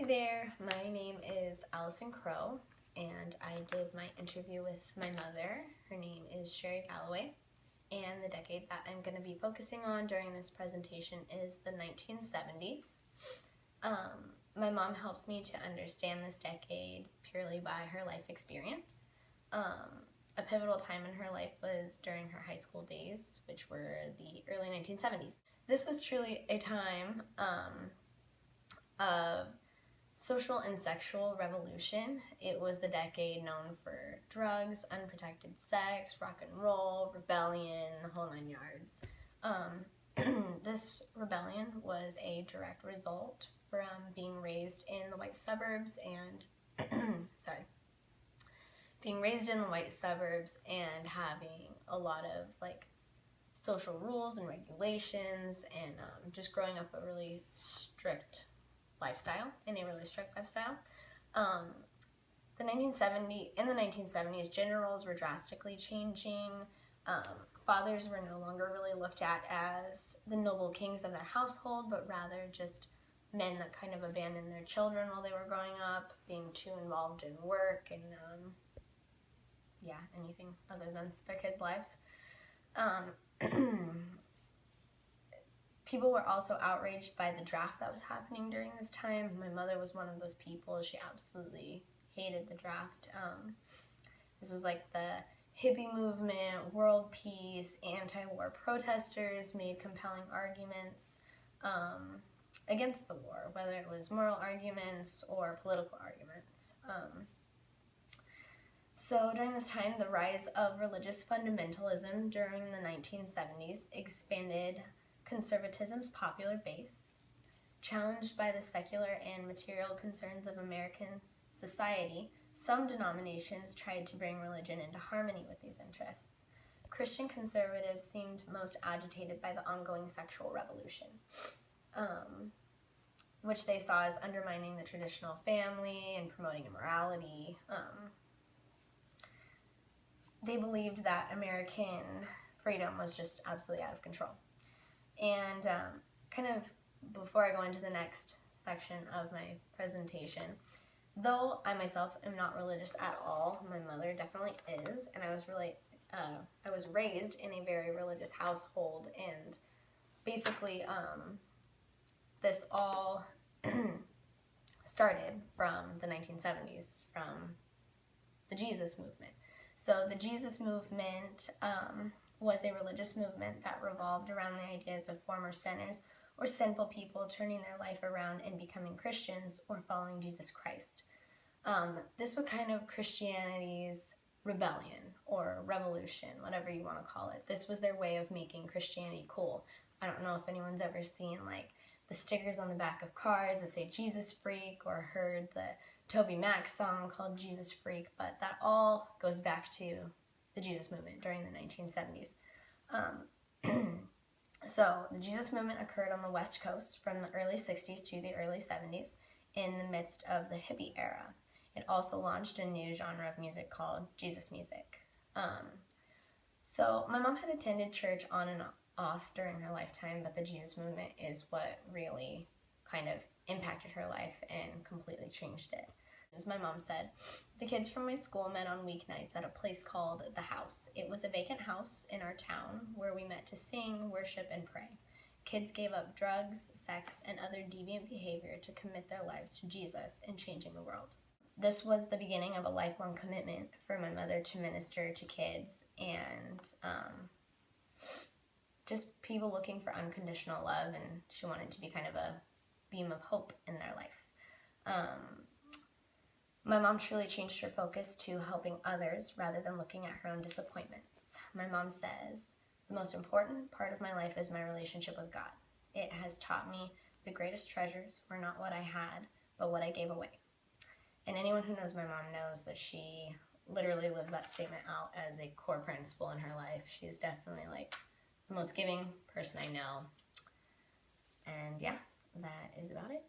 Hi there, my name is Allison Crow, and I did my interview with my mother. Her name is Sherry Galloway, and the decade that I'm going to be focusing on during this presentation is the 1970s. My mom helps me to understand this decade purely by her life experience. A pivotal time in her life was during her high school days, which were the early 1970s. This was truly a time of social and sexual revolution. It was the decade known for drugs, unprotected sex, rock and roll, rebellion, the whole 9 yards. This rebellion was a direct result from being raised in the white suburbs and being raised in the white suburbs and having a lot of social rules and regulations, and just growing up a really strict lifestyle, in a really strict lifestyle. In the 1970s, gender roles were drastically changing. Fathers were no longer really looked at as the noble kings of their household, but rather just men that kind of abandoned their children while they were growing up, being too involved in work and anything other than their kids' lives. People were also outraged by the draft that was happening during this time. My mother was one of those people. She absolutely hated the draft. This was like the hippie movement, world peace, anti-war protesters made compelling arguments against the war, whether it was moral arguments or political arguments. So during this time, the rise of religious fundamentalism during the 1970s expanded conservatism's popular base. Challenged by the secular and material concerns of American society, some denominations tried to bring religion into harmony with these interests. Christian conservatives seemed most agitated by the ongoing sexual revolution, which they saw as undermining the traditional family and promoting immorality. They believed that American freedom was just absolutely out of control. And kind of before I go into the next section of my presentation, though I myself am not religious at all, my mother definitely is, and I was raised in a very religious household, and basically this all started from the 1970s, from the Jesus movement. So the Jesus movement was a religious movement that revolved around the ideas of former sinners or sinful people turning their life around and becoming Christians or following Jesus Christ. This was kind of Christianity's rebellion or revolution, whatever you want to call it. This was their way of making Christianity cool. I don't know if anyone's ever seen the stickers on the back of cars that say Jesus Freak, or heard the Toby Mac song called Jesus Freak, but that all goes back to the Jesus movement during the 1970s. So the Jesus movement occurred on the West Coast from the early 60s to the early 70s in the midst of the hippie era. It also launched a new genre of music called Jesus music. So my mom had attended church on and off during her lifetime, but the Jesus movement is what really kind of impacted her life and completely changed it. As my mom said, the kids from my school met on weeknights at a place called The House. It was a vacant house in our town where we met to sing, worship, and pray. Kids gave up drugs, sex, and other deviant behavior to commit their lives to Jesus and changing the world. This was the beginning of a lifelong commitment for my mother to minister to kids and just people looking for unconditional love, and she wanted to be kind of a beam of hope in their life. My mom truly changed her focus to helping others rather than looking at her own disappointments. My mom says, "The most important part of my life is my relationship with God. It has taught me the greatest treasures were not what I had, but what I gave away." And anyone who knows my mom knows that she literally lives that statement out as a core principle in her life. She is definitely the most giving person I know. And yeah, that is about it.